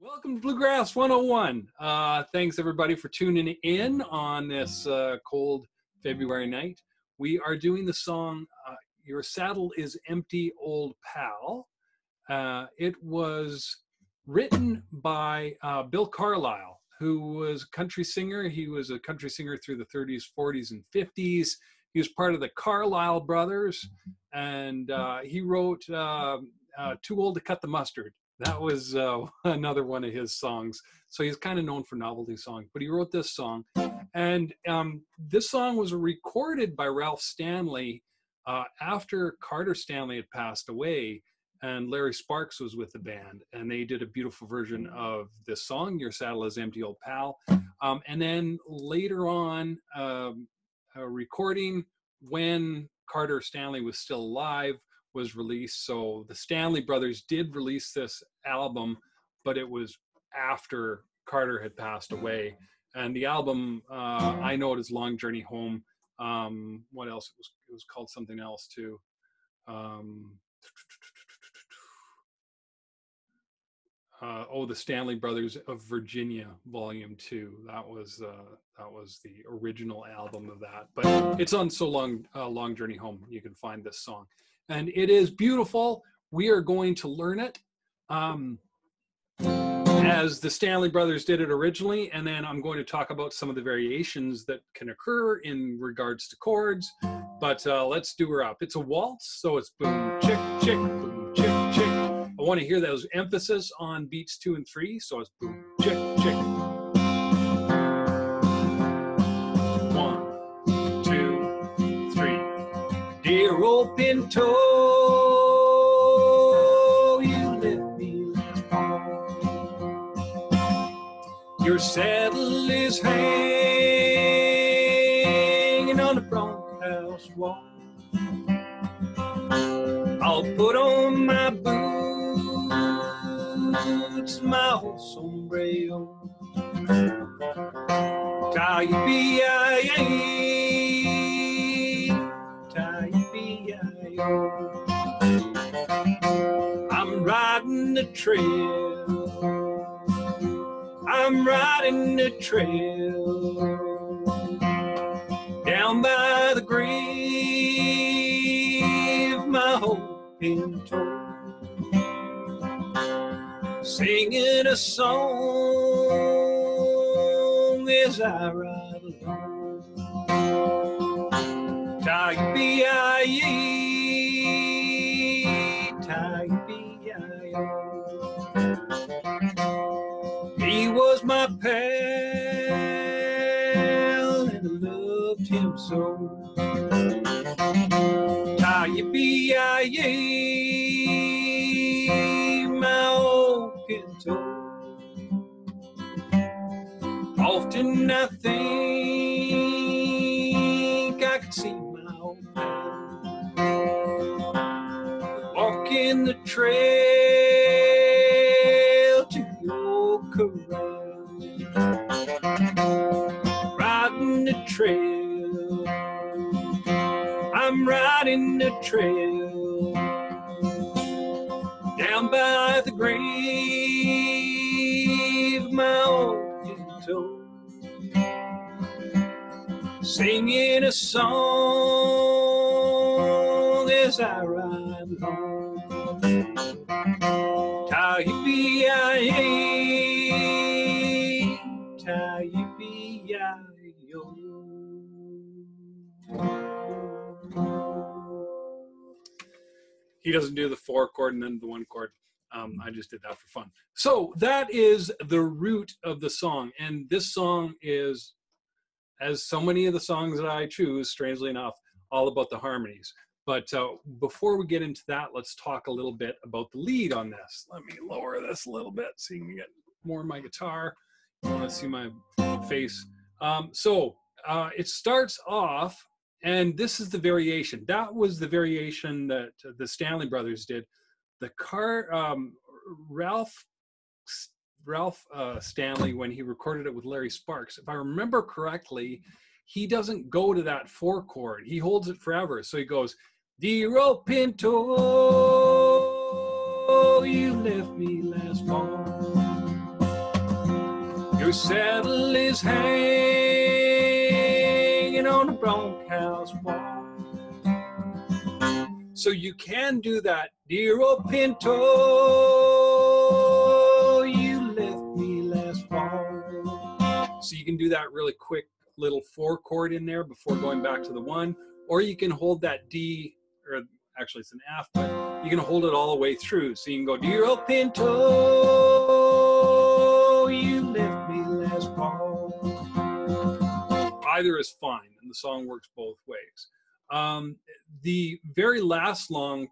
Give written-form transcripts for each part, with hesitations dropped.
Welcome to Bluegrass 101. Thanks everybody for tuning in on this cold February night. We are doing the song Your Saddle is Empty, Old Pal. It was written by Bill Carlisle, who was a country singer. He was a country singer through the 30s, 40s, and 50s. He was part of the Carlisle Brothers, and he wrote Too Old to Cut the Mustard. That was another one of his songs. So he's kind of known for novelty songs, but he wrote this song. And this song was recorded by Ralph Stanley after Carter Stanley had passed away, and Larry Sparks was with the band. And they did a beautiful version of this song, Your Saddle is Empty, Old Pal. And then later on, a recording when Carter Stanley was still alive was released. So the Stanley Brothers did release this album, but it was after Carter had passed away. And the album, I know it is Long Journey Home. What else? It was called something else too. The Stanley Brothers of Virginia, Volume 2. That was the original album of that. But it's on Long Journey Home. You can find this song. And it is beautiful. We are going to learn it as the Stanley Brothers did it originally, and then I'm going to talk about some of the variations that can occur in regards to chords. But let's do her up. It's a waltz, so it's boom, chick, chick, boom, chick, chick. I want to hear those emphasis on beats 2 and 3, so it's boom, chick, chick. 1, 2, 3. Dear old Pinto, you left me last fall. Your saddle is hanging on the bunkhouse wall. I'll put on my boots, my old sombrero. Tie your I'm riding the trail. I'm riding the trail down by the grave, my old Pinto, singing a song as I ride along. Tie-yi-bi-yi-yi. He was my pal, and I loved him so. Tie-yi-bi-yi-yi, my old Pinto. Often I think I could see my old pal walking the trail to your corral, riding the trail. I'm riding the trail down by the grave, my old Pinto, singing a song as I ride along. Tie-yi-bi-yi-yi, tie-yi-bi-yi-yo. He doesn't do the 4 chord and then the 1 chord. I just did that for fun. So that is the root of the song. And this song is, as so many of the songs that I choose, strangely enough, all about the harmonies. But before we get into that, let's talk a little bit about the lead on this. Let me lower this a little bit so you can get more of my guitar. You want to see my face. It starts off, and this is the variation. That was the variation that the Stanley Brothers did. Ralph Stanley, when he recorded it with Larry Sparks, if I remember correctly, he doesn't go to that 4 chord. He holds it forever. So he goes, dear old Pinto, you left me last fall. Your saddle is hanging on a bunkhouse wall. So you can do that. Dear old Pinto, you left me last fall. So you can do that really quick little 4 chord in there before going back to the 1, or you can hold that D, or actually it's an F, but you can hold it all the way through. So you can go, dear old Pinto, you left me last fall. Either is fine, and the song works both ways. The very last line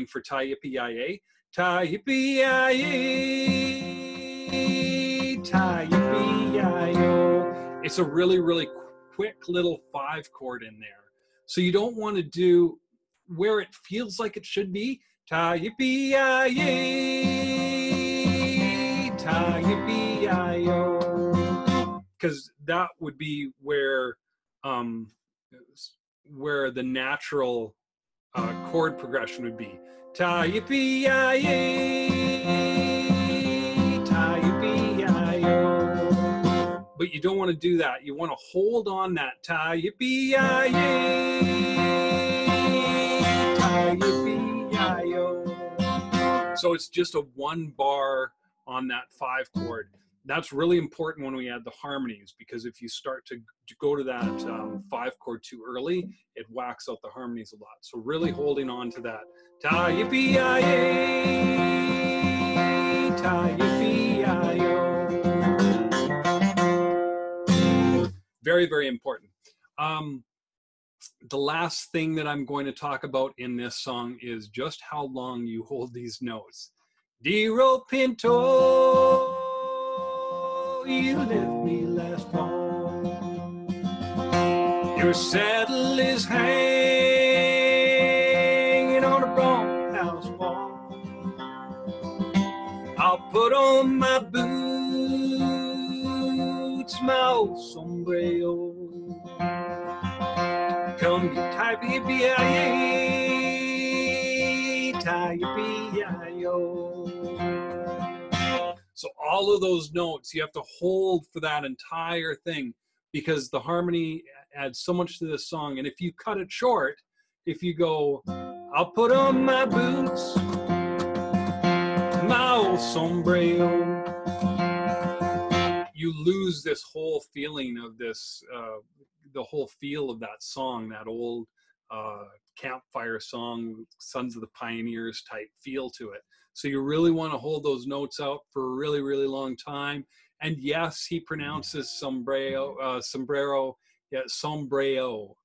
for Tie-Yippee-Yi-Yay, Tie-Yippee-Yi-Yay, Tie-Yippee-Yi-Yo. It's a really, really quick little 5 chord in there. So you don't want to do where it feels like it should be, Tie-Yippee-Yi-Yay, Tie-Yippee-Yi-Yo, because that would be where the natural chord progression would be. Tie-Yippee-Yi-Yay, Tie-Yippee-Yi-Yo. But you don't want to do that. You want to hold on that Tie-Yippee-Yi-Yay, Tie-Yippee-Yi-Yo. So it's just a 1 bar on that 5 chord. That's really important when we add the harmonies, because if you start to go to that 5 chord too early, it whacks out the harmonies a lot. So really holding on to that. Tie-Yippee-Yi-Yay, Tie-Yippee-Yi-Yo. Very, very important. The last thing that I'm going to talk about in this song is just how long you hold these notes. Dear old Pinto, you left me last fall. Your saddle is hanging on a bunkhouse wall. I'll put on my boots, my old sombrero. Come get Tie-Yippee-Yi-Yay, Tie-Yippee-Yi-Yo. So all of those notes you have to hold for that entire thing, because the harmony adds so much to this song. And if you cut it short, if you go, I'll put on my boots, my old sombrero, you lose this whole feeling of this, the whole feel of that song, that old campfire song, Sons of the Pioneers type feel to it. So you really want to hold those notes out for a really, really long time. And yes, he pronounces sombrero, sombrero, yeah, sombrero.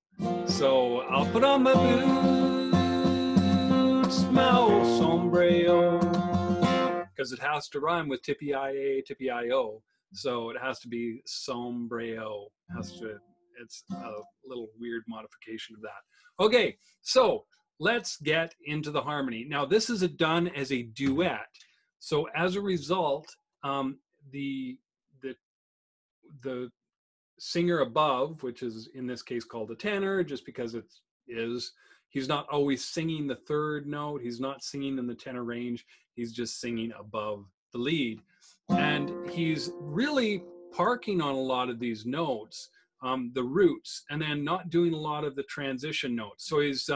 So I'll put on my boots, my old sombrero, because it has to rhyme with tippy-i-a, tippy-i-o. So it has to be sombrero. It's a little weird modification of that. Okay, so let's get into the harmony. Now, this is done as a duet. So as a result, the singer above, which is in this case called a tenor, just because he's not always singing the 3rd note. He's not singing in the tenor range. He's just singing above the lead. And he's really parking on a lot of these notes, the roots, and then not doing a lot of the transition notes. So he's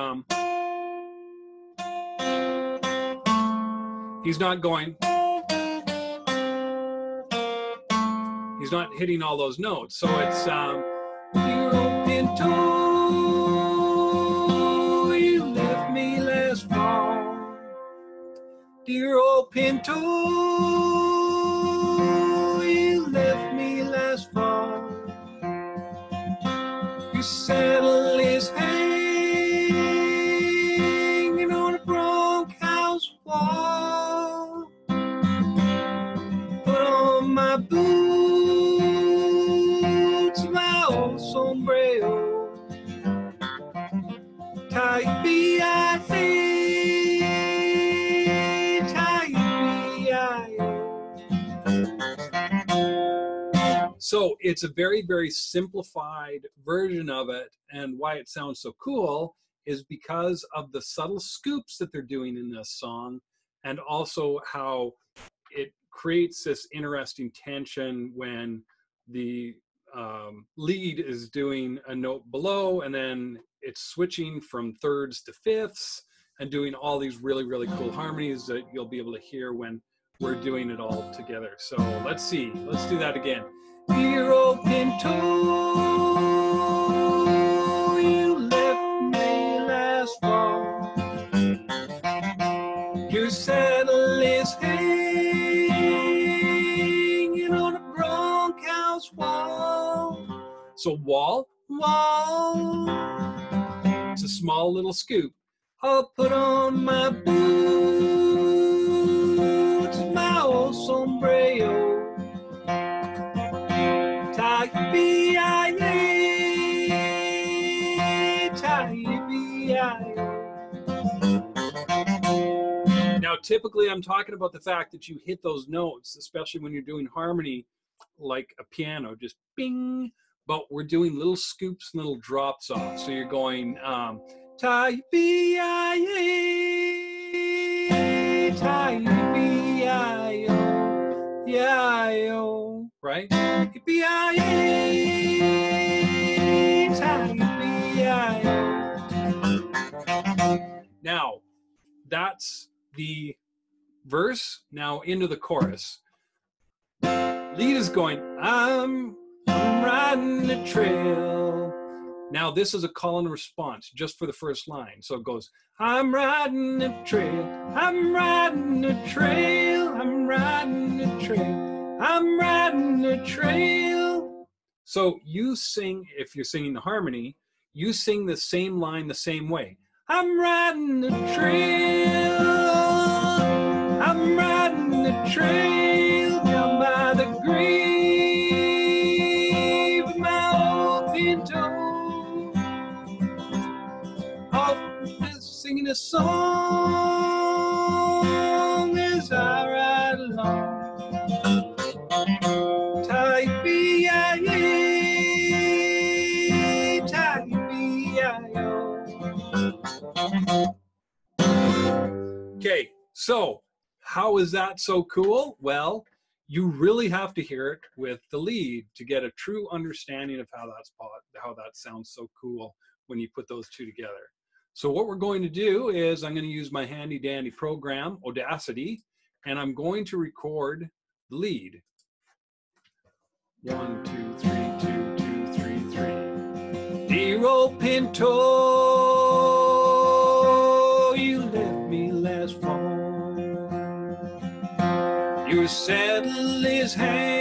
not going, he's not hitting all those notes. So it's, dear old Pinto, you left me last fall. Dear old Pinto, you left me last fall. Your saddle is hanging on a bunkhouse wall. Put on my boots, my old sombrero. Tie-Yippee-Yi-Yay, Tie-Yippee-Yi-Yo. So it's a very, very simplified version of it, and why it sounds so cool is because of the subtle scoops that they're doing in this song, and also how it creates this interesting tension when the lead is doing a note below, and then it's switching from thirds to fifths and doing all these really, really cool harmonies that you'll be able to hear when we're doing it all together. So let's see, let's do that again. Dear old Pinto, you left me last fall. Your saddle is hanging on a bunkhouse wall. So wall, it's a small little scoop. I'll put on my boots, my old sombrero. Now, typically I'm talking about the fact that you hit those notes, especially when you're doing harmony like a piano, just bing, but we're doing little scoops and little drops off. So you're going, right? Now, that's the verse. Now into the chorus. Lead is going, I'm riding the trail. Now this is a call and response just for the first line. So it goes, I'm riding the trail, I'm riding the trail, I'm riding the trail, I'm riding the trail. So you sing, if you're singing the harmony, you sing the same line the same way. I'm riding the trail, I'm riding the trail down by the grave of my old Pinto. Off singing a song as I ride along. Okay, so how is that so cool? Well, you really have to hear it with the lead to get a true understanding of how that sounds so cool when you put those two together. So what we're going to do is I'm going to use my handy dandy program, Audacity, and I'm going to record the lead. 1, 2, 3, 2, 2, 3, 3. Dear old Pinto, you left me last fall. Your saddle is hanging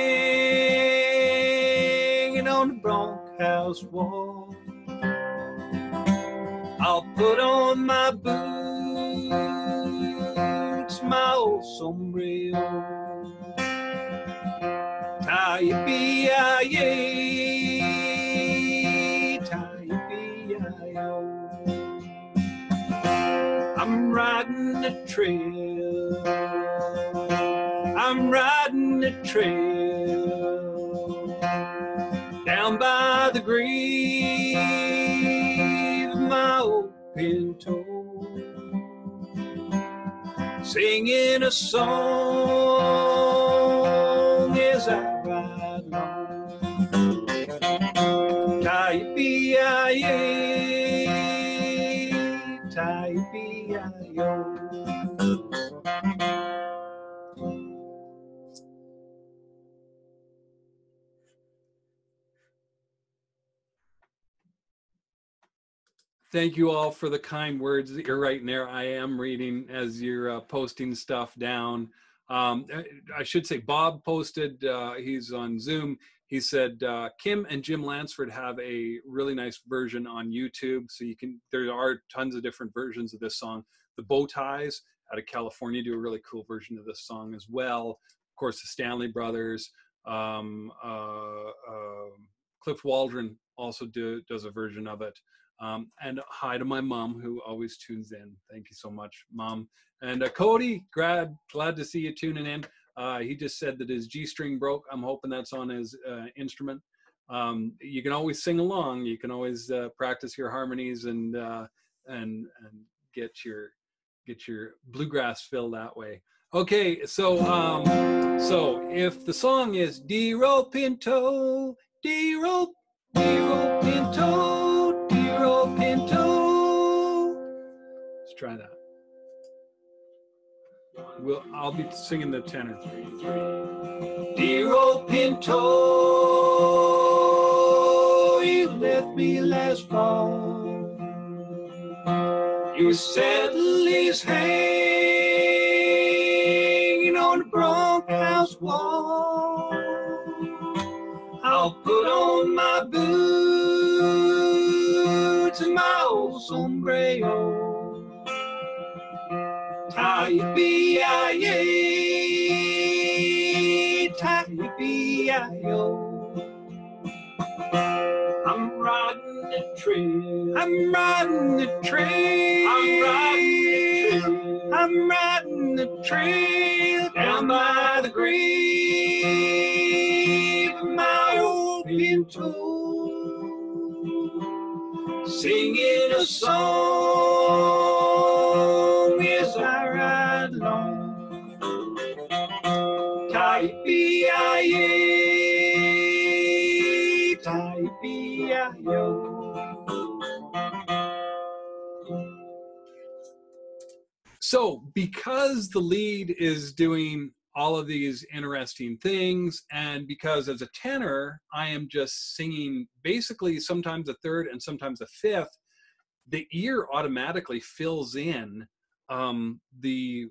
on the bunkhouse wall. I'll put on my boots, my old sombrero. I'm riding the trail, I'm riding the trail down by the grave of my old Pinto, singing a song as I ride along. Thank you all for the kind words that you're writing there. I am reading as you're posting stuff down. I should say Bob posted, he's on Zoom. He said, Kim and Jim Lansford have a really nice version on YouTube. So you can, there are tons of different versions of this song. The Bow Ties out of California do a really cool version of this song as well. Of course, the Stanley Brothers, Cliff Waldron also does a version of it. And hi to my mom who always tunes in. Thank you so much, Mom. And Cody, glad to see you tuning in. He just said that his G string broke. I'm hoping that's on his instrument. You can always sing along. You can always practice your harmonies and get your bluegrass fill that way. Okay, so if the song is Dear old Pinto, dear old Pinto, dear old Pinto. Let's try that. I'll be singing the tenor. Dear old Pinto, you left me last fall. Your saddle is hanging on the bunkhouse wall. I'll put on my boots and my old sombrero. Tie-yi-bi-yi-yi, tie-yi-bi-yi-yo. I'm riding the trail. I'm riding the trail. I'm riding the trail down by the grave of my old Pinto, singing a song as I ride along. Tie-yi-bi-yi-yi, tie-yi-bi-yi-yo. So because the lead is doing all of these interesting things, and because as a tenor, I am just singing basically sometimes a third and sometimes a fifth, the ear automatically fills in the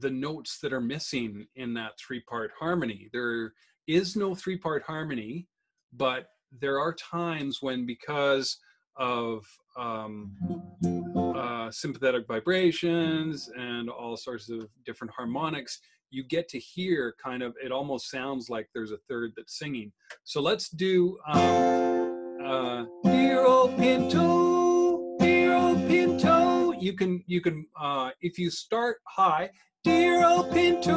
notes that are missing in that three-part harmony. There is no three-part harmony, but there are times when, because of sympathetic vibrations and all sorts of different harmonics, you get to hear kind of, it almost sounds like there's a third that's singing. So let's do Dear old Pinto, dear old Pinto. You can if you start high, dear old Pinto,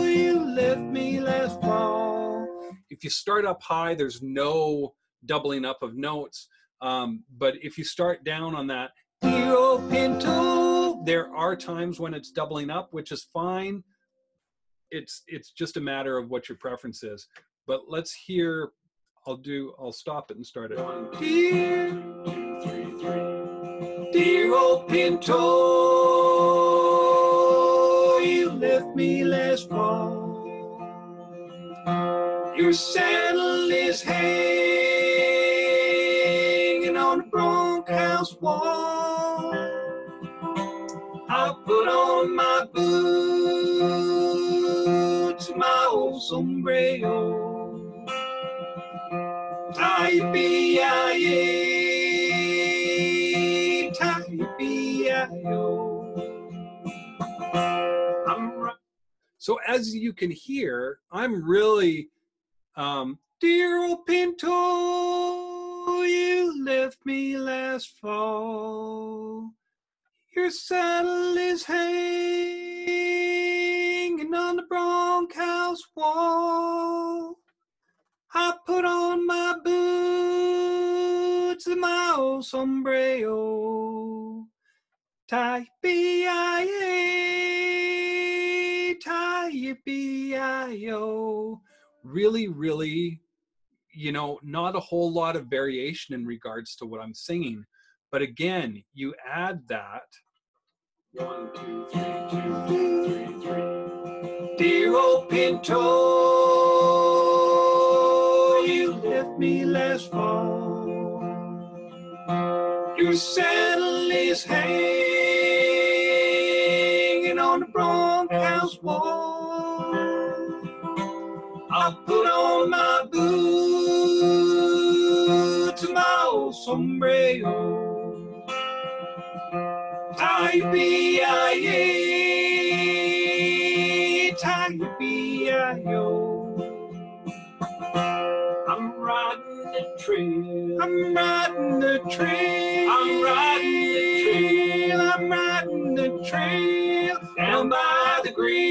you left me last fall. If you start up high, there's no doubling up of notes. But if you start down on that, dear old Pinto, there are times when it's doubling up, which is fine. It's just a matter of what your preference is. But let's hear, I'll stop it and start it. Dear, 1, 2, 3, 3. Dear old Pinto, you left me last fall. Your saddle is hanging on the bunkhouse wall. I'll put on my boots, my old sombrero. Tie-yi-bi-yi-yi, tie-yi-bi-yi-yo. So as you can hear, I'm really, dear old Pinto, you left me last fall. Your saddle is hanging on the bunkhouse wall. I put on my boots and my old sombrero. Tie-yi-bi-yi-yi, tie-yi-bi-yi-yo. Really, really, not a whole lot of variation in regards to what I'm singing. But again, you add that. 1, 2, 3, 2, 3, 3. Dear old Pinto, you left me last fall. Your saddle is hanging on the bunkhouse wall. I'll put on my boots and my old sombrero. Tie-yi-bi-yi-yi, tie-yi-bi-yi-yo. I'm riding the trail. I'm riding the trail. I'm riding the trail. I'm riding the trail down by the grave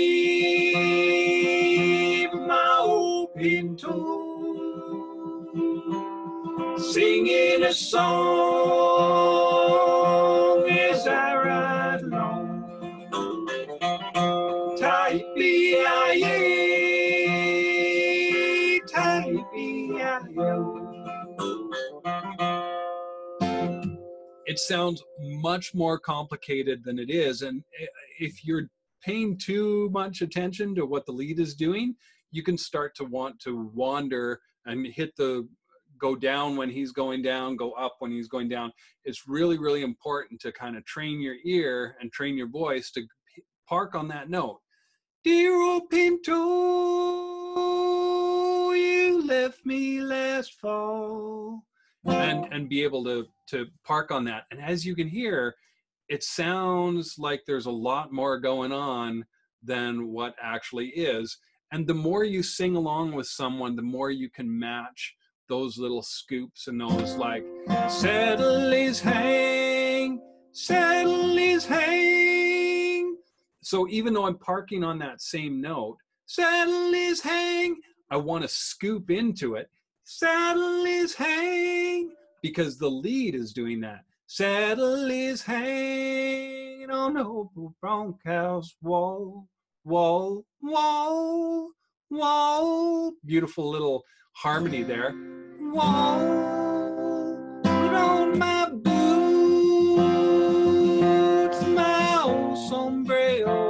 of my old Pinto, singing a song as I Type-E-I-E, type-E-I-O. It sounds much more complicated than it is, and if you're paying too much attention to what the lead is doing, you can start to want to wander and go down when he's going down, go up when he's going down. It's really, really important to kind of train your ear and train your voice to park on that note. Dear old Pinto, you left me last fall. And be able to park on that. And as you can hear, it sounds like there's a lot more going on than what actually is. And the more you sing along with someone, the more you can match those little scoops and those like, settle his hang, settle his hang. So even though I'm parking on that same note, settle his hang, I want to scoop into it. Saddle his hang, because the lead is doing that. Saddle his hang on old bunkhouse wall, wall, wall, wall. Beautiful little harmony there. Wall, put on my boots, my old sombrero.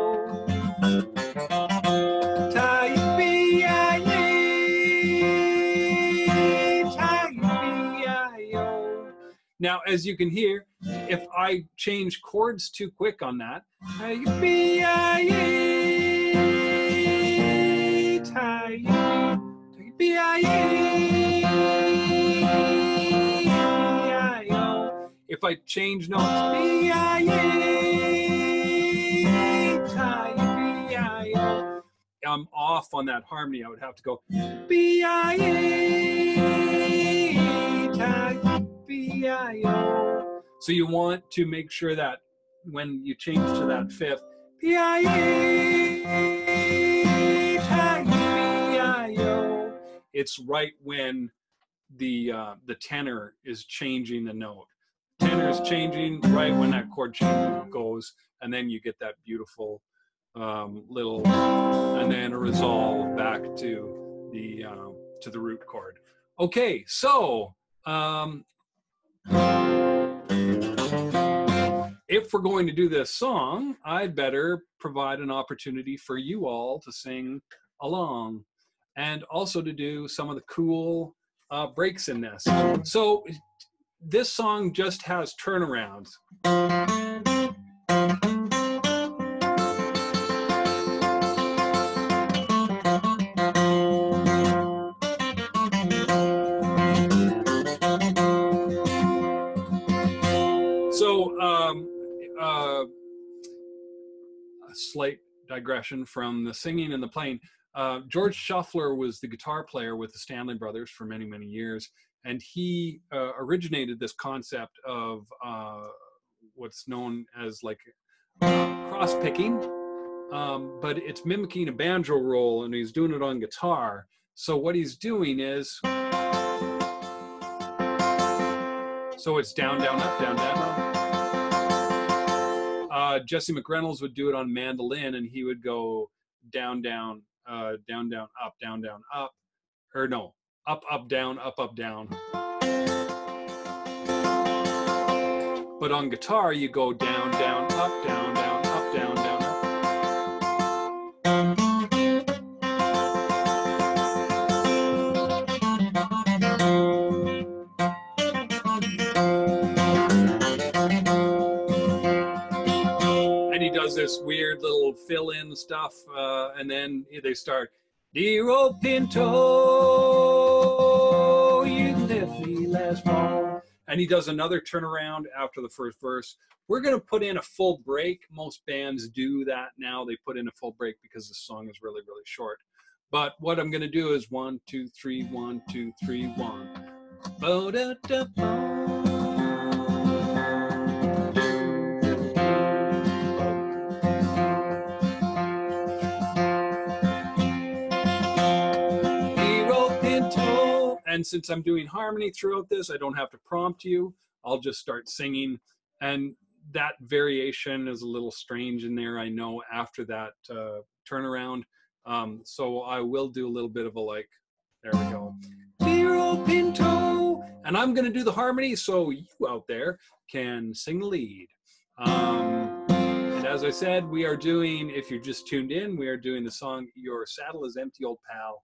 Now, as you can hear, if I change chords too quick on that, if I change notes, I'm off on that harmony. I would have to go so you want to make sure that when you change to that fifth, it's right when the tenor is changing the note. Tenor is changing right when that chord change goes, and then you get that beautiful little, and then a resolve back to the root chord. Okay, so if we're going to do this song, I'd better provide an opportunity for you all to sing along and also to do some of the cool breaks in this. So this song just has turnarounds. So a slight digression from the singing and the playing. George Shuffler was the guitar player with the Stanley Brothers for many, many years. And he originated this concept of what's known as like cross-picking, but it's mimicking a banjo roll, and he's doing it on guitar. So what he's doing is, so it's down, down, up, down, down, up. Jesse McReynolds would do it on mandolin, and he would go down, down, down, down, up, down, down, up, or no, up, up, down, up, up, down. But on guitar, you go down, down, up, down, down, up, down, down, up. And he does this weird little fill-in stuff, and then they start, dear old Pinto, you left me last fall. And he does another turnaround after the first verse. We're going to put in a full break. Most bands do that now. They put in a full break because the song is really, really short. But what I'm going to do is 1, 2, 3, 1, 2, 3, 1. And since I'm doing harmony throughout this, I don't have to prompt you. I'll just start singing. And that variation is a little strange in there, I know, after that turnaround. So I will do a little bit of a like, there we go. Zero Pinto. And I'm going to do the harmony so you out there can sing the lead. And as I said, we are doing, if you're just tuned in, we are doing the song Your Saddle is Empty Old Pal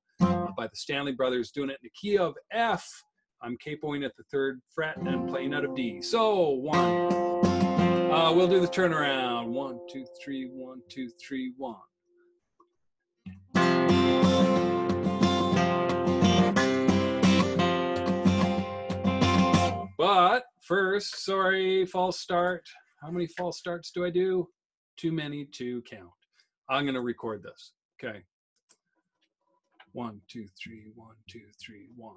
by the Stanley Brothers, doing it in the key of F. I'm capoing at the 3rd fret and playing out of D. So we'll do the turnaround. 1, 2, 3, 1, 2, 3, 1. But first, sorry, false start. How many false starts do I do? Too many to count. I'm going to record this. Okay. 1, 2, 3, 1, 2, 3, 1.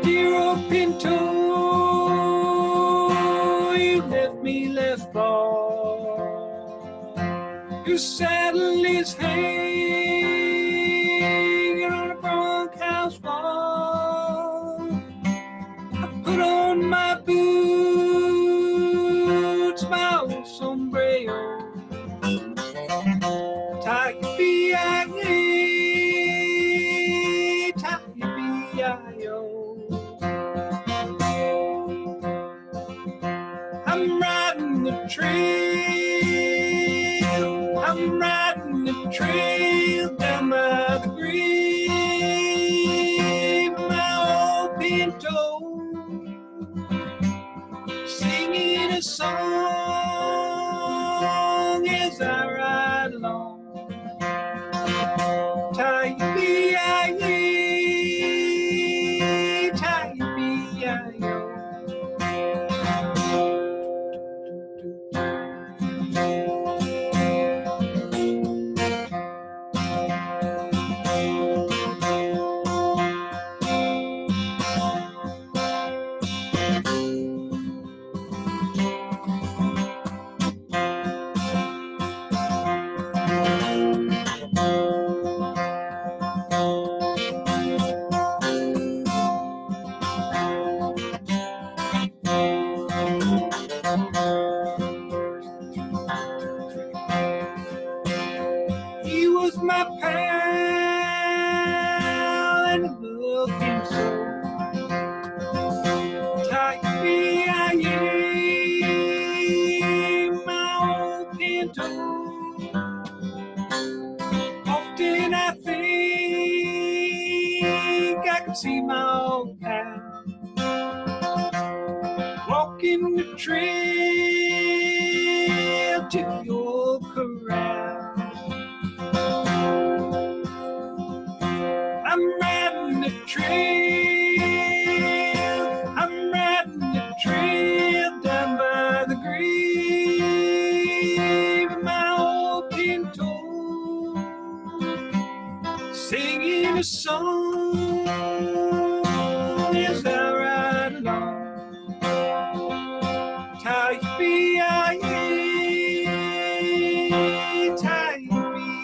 Dear old Pinto, you left me left far. Your saddle is hanging on a bunkhouse wall. I put on my boots, my old sombrero. Tie-yi-bi-yi, tie-yi-bi-yi-yo. I'm riding the trail. I'm riding the trail down by the grave of my old Pinto, singing a song as I ride along. Tie-yi-bi-yi, tie-yi-bi-yi-yo. He was my pal and I loved him so. Tie-yi-bi-yi, my old Pinto. Often I think I can see my old pal walking the trail to your corral. I'm riding the trail. I'm riding the trail down by the grave of my old Pinto, singing a song as I ride along. Tie-yi-bi-yi, tie-yi-bi-yi-yo.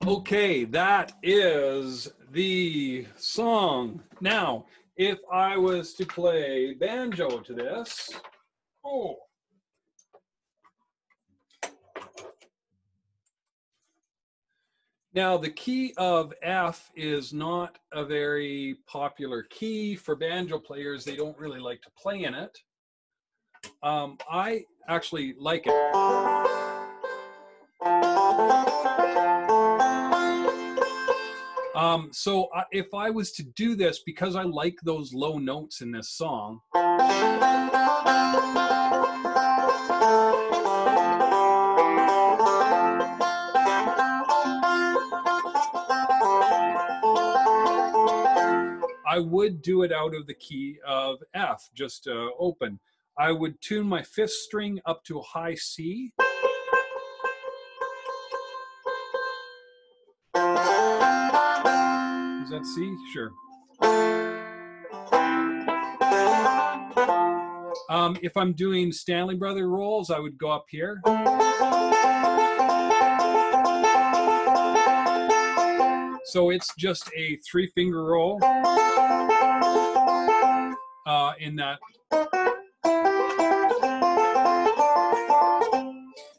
Okay, that is the song. Now, if I was to play banjo to this, oh. Now, the key of F is not a very popular key for banjo players. They don't really like to play in it. I actually like it. So if I was to do this, because I like those low notes in this song, I would do it out of the key of F, just open. I would tune my 5th string up to a high C. Is that C? Sure. If I'm doing Stanley Brother rolls, I would go up here. So it's just a 3-finger roll in that.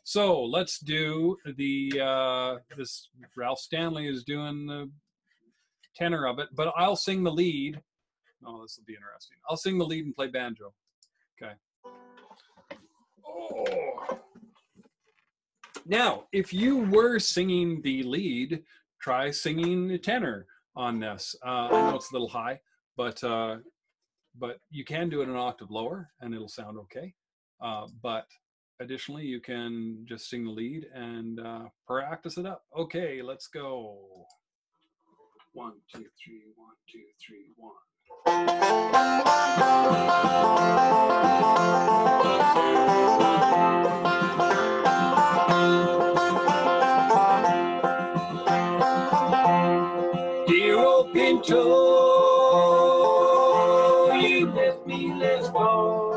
So let's do the, this Ralph Stanley is doing the tenor of it, but I'll sing the lead. Oh, this will be interesting. I'll sing the lead and play banjo. Okay. Oh. Now, if you were singing the lead, try singing the tenor on this. I know it's a little high, but you can do it an octave lower and it'll sound okay. But additionally, you can just sing the lead and practice it up. Okay, let's go. 1, 2, 3, 1, 2, 3, 1. Dear old Pinto, you left me last fall.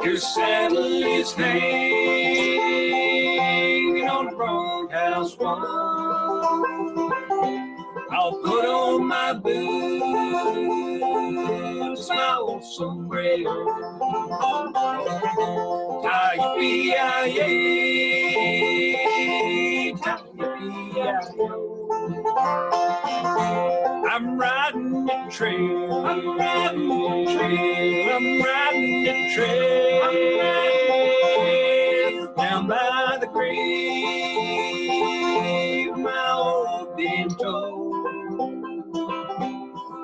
Your saddle is hanging on the bunkhouse wall. I'll put on my boots, my old sombrero. Tie-yi-yi-yi, tie-yi-yi-yi. I'm riding the trail, I'm riding the trail, I'm riding the trail, down by the grave, my old Pinto.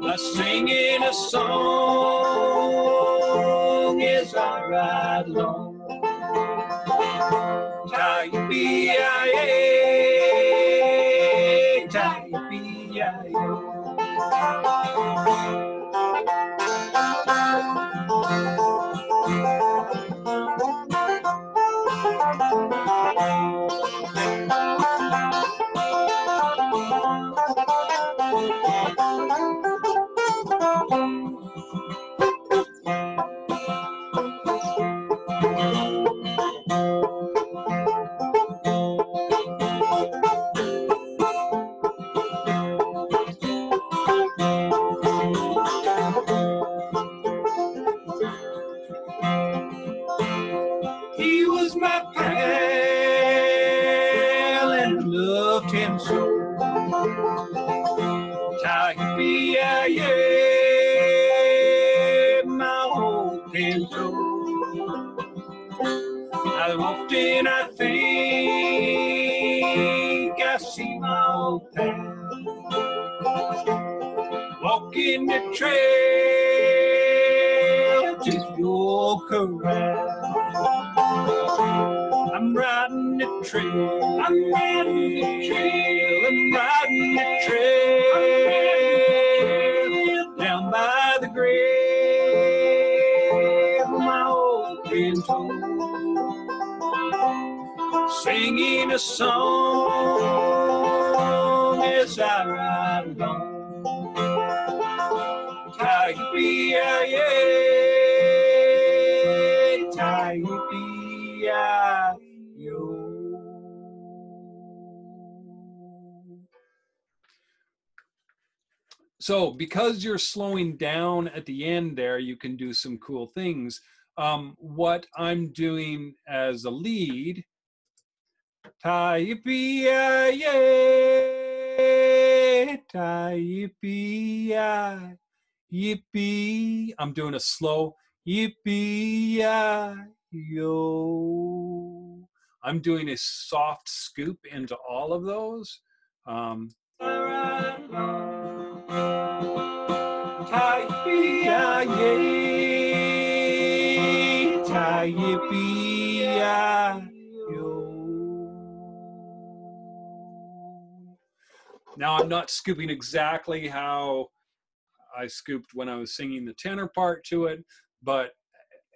I'm singing a song as I ride along. Tie-yi-yi-yi, tie-yi-yi-yi. He was my pal and loved him so. Tie-yi-yi-yi, my old Pinto. I often I think I see my old pal walking the trail to your corral. I'm riding the trail, I'm riding the trail, I'm riding the trail, down by the grave of my old Pinto, singing a song as I ride along. Tie-yi-yi-yi, tie-yi-yi-yo. So because you're slowing down at the end there, you can do some cool things. What I'm doing as a lead, tie-yi-yi-yi, tie-yi-yi-yi. Yippee, I'm doing a slow yippee-yi-yo. I'm doing a soft scoop into all of those. Tie-yippee-yi-yi, tie-yippee-yi-yo. Now I'm not scooping exactly how I scooped when I was singing the tenor part to it, but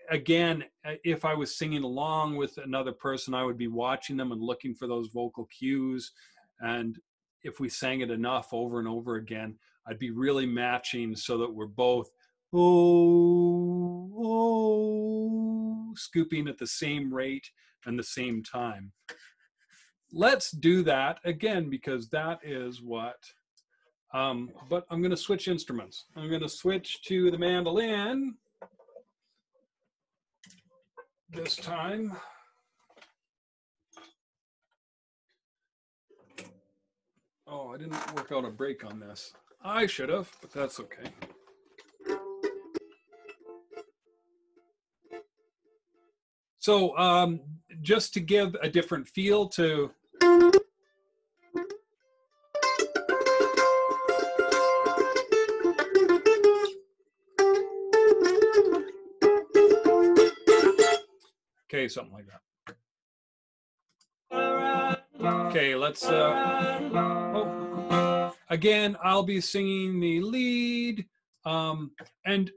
again, if I was singing along with another person, I would be watching them and looking for those vocal cues. And if we sang it enough over and over again, I'd be really matching so that we're both scooping at the same rate and the same time. Let's do that again, because that is what, but I'm going to switch instruments. I'm going to switch to the mandolin this time. Oh, I didn't work out a break on this. I should have, but that's okay. So just to give a different feel to okay, something like that. Okay, let's again, I'll be singing the lead, and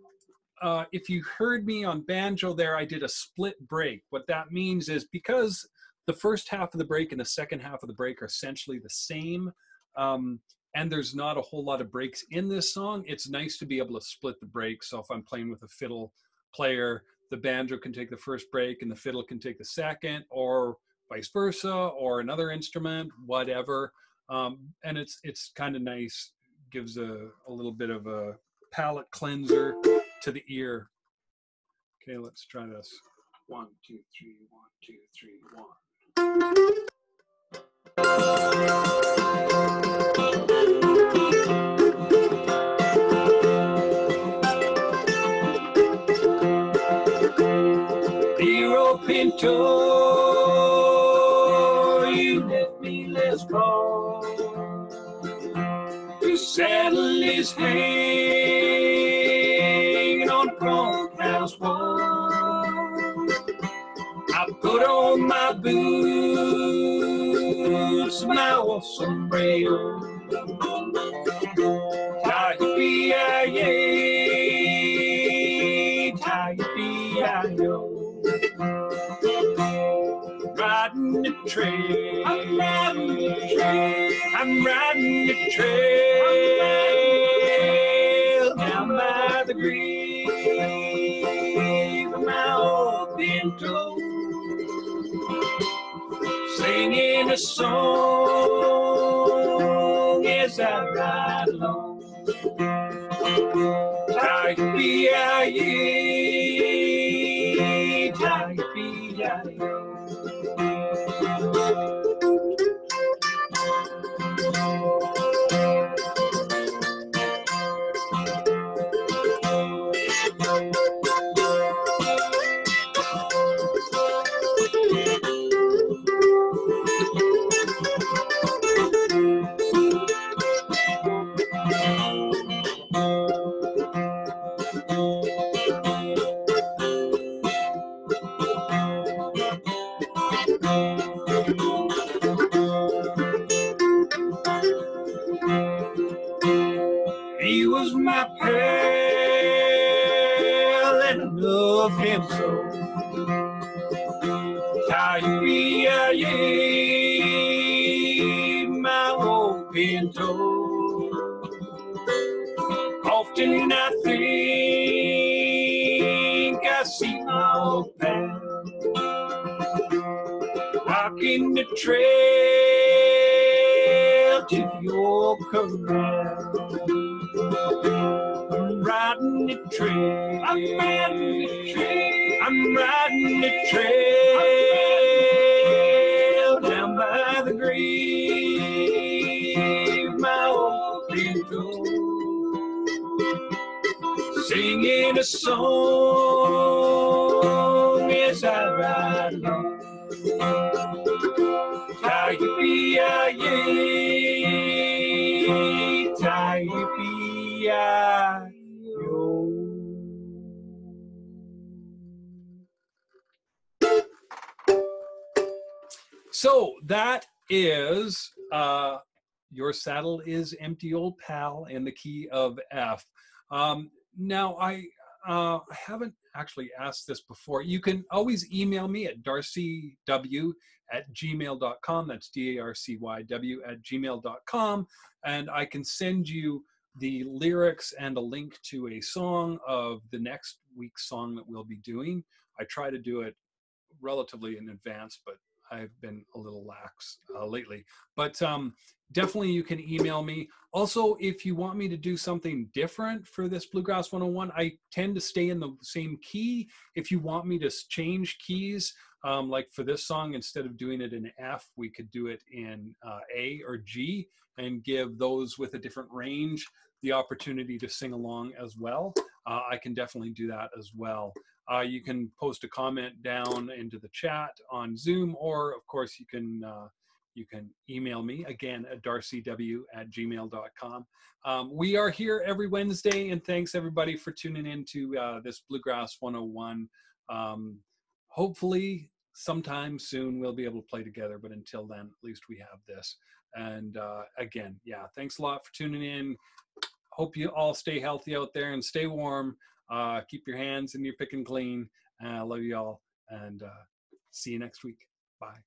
if you heard me on banjo there, I did a split break. What that means is, because the first half of the break and the second half of the break are essentially the same, and there's not a whole lot of breaks in this song, it's nice to be able to split the break. So if I'm playing with a fiddle player, the banjo can take the first break and the fiddle can take the second, or vice versa, or another instrument, whatever. And it's kind of nice, gives a little bit of a palate cleanser to the ear. Okay, let's try this. 1, 2, 3, 1, 2, 3, 1. Hero Pinto, you left me less call. The saddle is hanging on the bunkhouse wall. I put on my boots, my old sombrero. Tie-yi-yi-yi, tie-yi-yi-yi-yo. Riding the trail, I'm riding the trail, I'm riding the trail, down by the grave of my old pinto, singing a song as I ride along. Tie-yi-yi-yi, tie-yi-yi-yi-yo. He was my pal and I loved him so. Tie-yi-yi-yi, my old pinto. Often I think I see my old pal walking the trail to your corral. I'm riding the trail, I'm riding the trail, I'm riding the trail, down by the grave, my old pinto, singing a song as I ride along. Tie-yi-yi-yi, tie-yi-yi-yi-yo. So that is Your Saddle is Empty Old Pal in the key of F. Now, I haven't actually asked this before. You can always email me at darcyw@gmail.com. That's DARCYW@gmail.com. And I can send you the lyrics and a link to a song of the next week's song that we'll be doing. I try to do it relatively in advance, but I've been a little lax lately. But definitely you can email me. Also, if you want me to do something different for this Bluegrass 101, I tend to stay in the same key. If you want me to change keys, like for this song, instead of doing it in F, we could do it in A or G and give those with a different range the opportunity to sing along as well. I can definitely do that as well. You can post a comment down into the chat on Zoom, or of course you can email me again at darcyw@gmail.com. We are here every Wednesday, and thanks everybody for tuning in to this Bluegrass 101. Hopefully sometime soon we'll be able to play together, but until then, at least we have this. And again, yeah, thanks a lot for tuning in. Hope you all stay healthy out there and stay warm. Keep your hands in your pick and clean. I love you all, and see you next week. Bye.